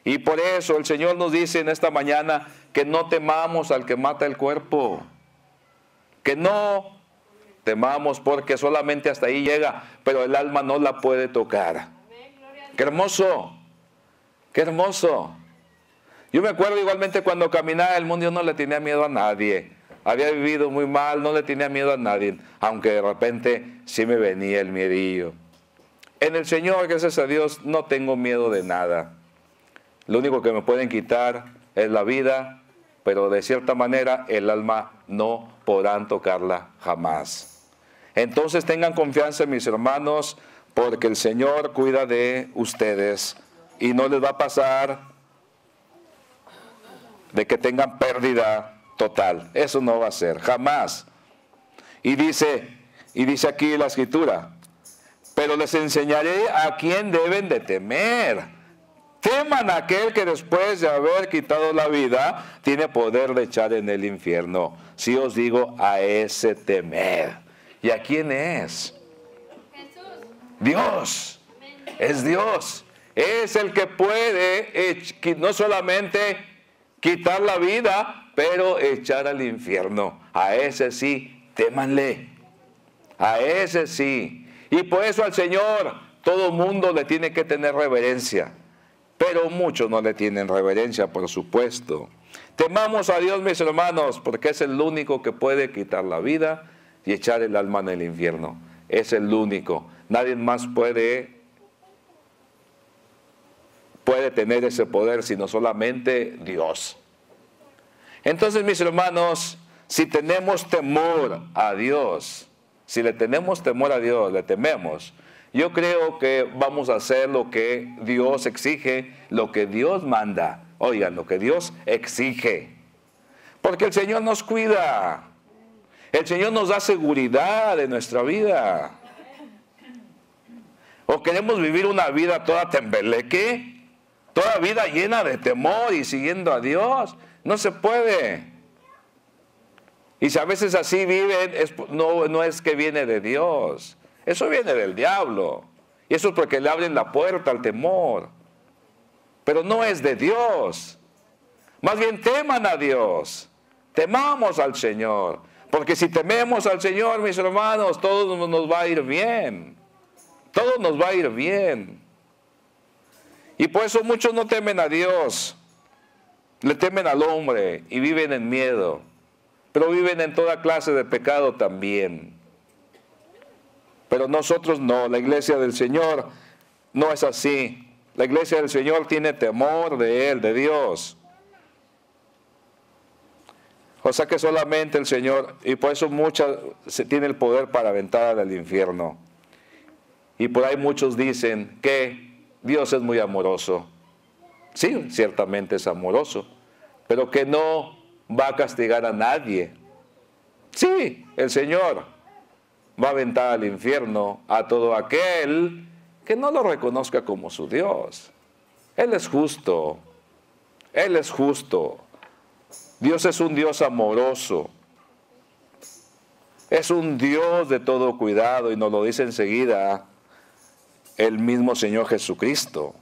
Y por eso el Señor nos dice en esta mañana que no temamos al que mata el cuerpo. Que no temamos porque solamente hasta ahí llega, pero el alma no la puede tocar. ¡Qué hermoso! ¡Qué hermoso! Yo me acuerdo igualmente cuando caminaba el mundo, yo no le tenía miedo a nadie. Había vivido muy mal, no le tenía miedo a nadie, aunque de repente sí me venía el miedillo. En el Señor, gracias a Dios, no tengo miedo de nada. Lo único que me pueden quitar es la vida, pero de cierta manera el alma no podrán tocarla jamás. Entonces tengan confianza, mis hermanos, porque el Señor cuida de ustedes y no les va a pasar de que tengan pérdida total. Eso no va a ser, jamás. Y dice aquí la Escritura, pero les enseñaré a quién deben de temer. Teman a aquel que después de haber quitado la vida, tiene poder de echar en el infierno. Si os digo, a ese temer. ¿Y a quién es? Jesús. Dios. Es Dios. Es el que puede no solamente quitar la vida, pero echar al infierno. A ese sí, témanle. A ese sí. Y por eso al Señor todo mundo le tiene que tener reverencia. Pero muchos no le tienen reverencia, por supuesto. Temamos a Dios, mis hermanos, porque es el único que puede quitar la vida y echar el alma en el infierno. Es el único. Nadie más puede tener ese poder, sino solamente Dios. Entonces, mis hermanos, si tenemos temor a Dios, si le tenemos temor a Dios, le tememos, yo creo que vamos a hacer lo que Dios exige, lo que Dios manda. Oigan, lo que Dios exige. Porque el Señor nos cuida. El Señor nos da seguridad en nuestra vida. ¿O queremos vivir una vida toda tembeleque? Toda vida llena de temor y siguiendo a Dios. No se puede. Y si a veces así viven, no es que viene de Dios. Eso viene del diablo. Y eso es porque le abren la puerta al temor. Pero no es de Dios. Más bien teman a Dios. Temamos al Señor. Porque si tememos al Señor, mis hermanos, todo nos va a ir bien. Todo nos va a ir bien. Y por eso muchos no temen a Dios. Le temen al hombre y viven en miedo. Pero viven en toda clase de pecado también. Pero nosotros no, la iglesia del Señor no es así. La iglesia del Señor tiene temor de Él, de Dios. O sea que solamente el Señor, y por eso se tiene el poder para aventar al infierno. Y por ahí muchos dicen que Dios es muy amoroso. Sí, ciertamente es amoroso, pero que no va a castigar a nadie. Sí, el Señor va a aventar al infierno a todo aquel que no lo reconozca como su Dios. Él es justo. Él es justo. Dios es un Dios amoroso. Es un Dios de todo cuidado y nos lo dice enseguida el mismo Señor Jesucristo.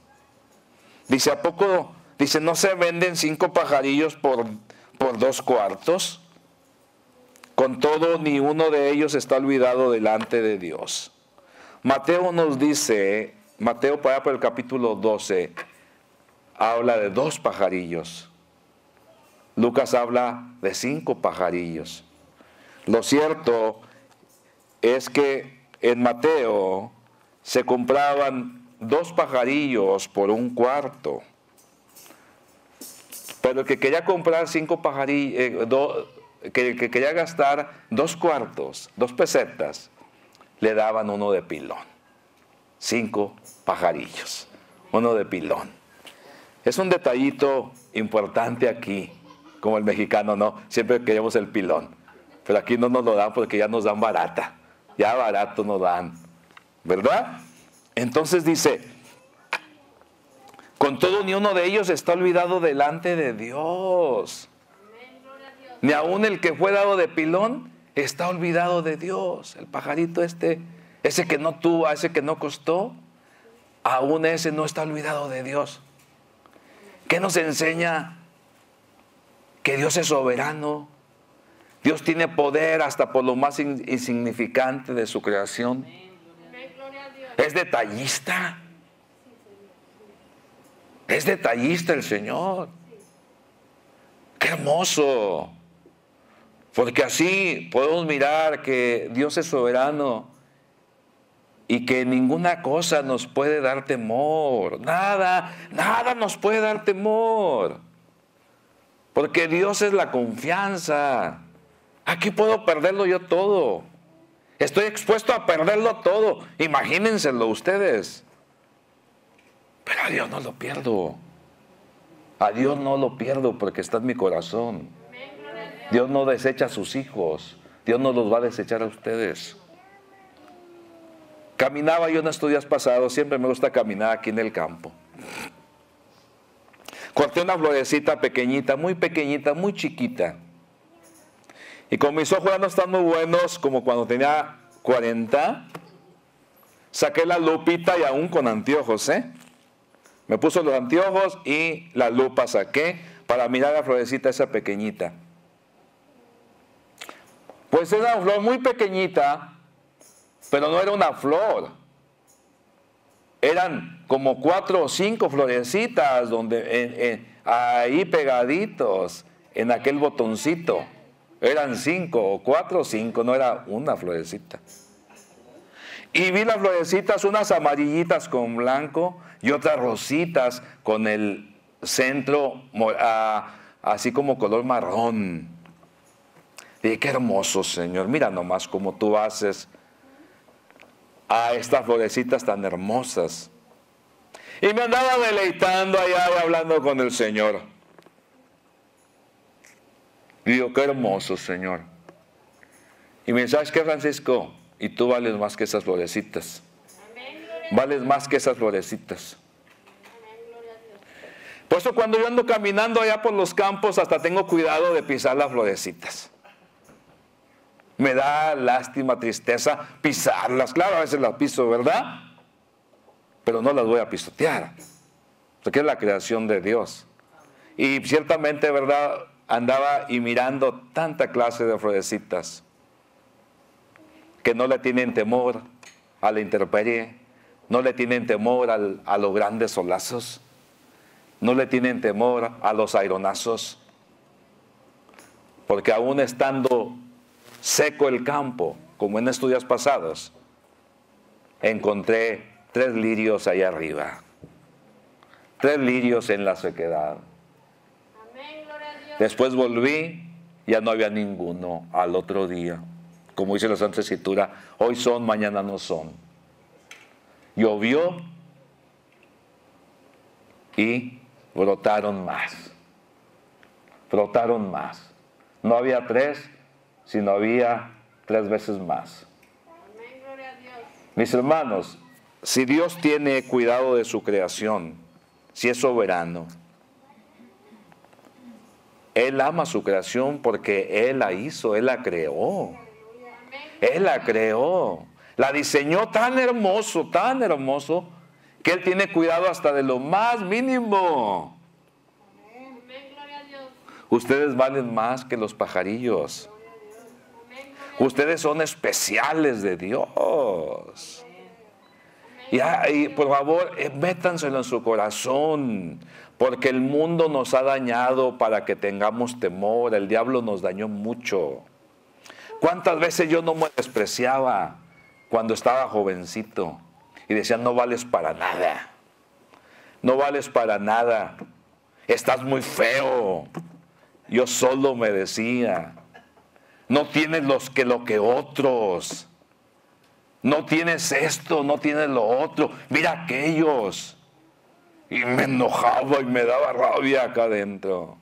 Dice, ¿a poco? Dice, ¿no se venden 5 pajarillos por 2 cuartos? Con todo, ni uno de ellos está olvidado delante de Dios. Mateo nos dice, Mateo para el capítulo 12, habla de 2 pajarillos. Lucas habla de 5 pajarillos. Lo cierto es que en Mateo se compraban 2 pajarillos por 1 cuarto. Pero el que quería comprar 5 pajarillos, que quería gastar 2 cuartos, 2 pesetas, le daban 1 de pilón. 5 pajarillos, 1 de pilón. Es un detallito importante aquí, como el mexicano, ¿no? Siempre queremos el pilón, pero aquí no nos lo dan porque ya nos dan barata. Ya barato nos dan, ¿verdad? Entonces dice, con todo ni uno de ellos está olvidado delante de Dios. Ni aun el que fue dado de pilón está olvidado de Dios. El pajarito ese que no tuvo, ese que no costó, aún ese no está olvidado de Dios. ¿Qué nos enseña? Que Dios es soberano. Dios tiene poder hasta por lo más insignificante de su creación. Es detallista. Es detallista el Señor. ¡Qué hermoso! Porque así podemos mirar que Dios es soberano y que ninguna cosa nos puede dar temor. Nada, nada nos puede dar temor. Porque Dios es la confianza. Aquí puedo perderlo yo todo. Estoy expuesto a perderlo todo. Imagínenselo ustedes. Pero a Dios no lo pierdo. A Dios no lo pierdo porque está en mi corazón. Dios no desecha a sus hijos. Dios no los va a desechar a ustedes. Caminaba yo en estos días pasados. Siempre me gusta caminar aquí en el campo. Corté una florecita pequeñita, muy chiquita. Y como mis ojos ya no están muy buenos, como cuando tenía 40, saqué la lupita y aún con anteojos, me puso los anteojos y la lupa saqué para mirar la florecita esa pequeñita. Pues era una flor muy pequeñita, pero no era una flor. Eran como 4 o 5 florecitas ahí pegaditos en aquel botoncito. Eran 5 o 4 o 5, no era una florecita. Y vi las florecitas, unas amarillitas con blanco y otras rositas con el centro así como color marrón. Y dije, qué hermoso, Señor, mira nomás cómo tú haces a estas florecitas tan hermosas. Y me andaba deleitando allá y hablando con el Señor. Y digo, qué hermoso, Señor. Y me dice, ¿sabes qué, Francisco? Y tú vales más que esas florecitas. Vales más que esas florecitas. Por eso cuando yo ando caminando allá por los campos, hasta tengo cuidado de pisar las florecitas. Me da lástima, tristeza pisarlas. Claro, a veces las piso, ¿verdad? Pero no las voy a pisotear. Porque es la creación de Dios. Y ciertamente, ¿verdad? Andaba y mirando tanta clase de florecitas que no le tienen temor a la intemperie, no le tienen temor a los grandes solazos, no le tienen temor a los aironazos, porque aún estando seco el campo, como en estos días pasados, encontré 3 lirios allá arriba, 3 lirios en la sequedad. Después volví, ya no había ninguno al otro día. Como dice la Santa Escritura, hoy son, mañana no son. Llovió y brotaron más. Brotaron más. No había 3, sino había 3 veces más. Mis hermanos, si Dios tiene cuidado de su creación, si es soberano, Él ama su creación porque Él la hizo, Él la creó. Él la creó. La diseñó tan hermoso, que Él tiene cuidado hasta de lo más mínimo. Ustedes valen más que los pajarillos. Ustedes son especiales de Dios. Y por favor, métanselo en su corazón. Porque el mundo nos ha dañado para que tengamos temor. El diablo nos dañó mucho. ¿Cuántas veces yo no me despreciaba cuando estaba jovencito? Y decía, no vales para nada. No vales para nada. Estás muy feo. Yo solo me decía. No tienes lo que otros. No tienes esto, no tienes lo otro. Mira aquellos. Y me enojaba y me daba rabia acá adentro.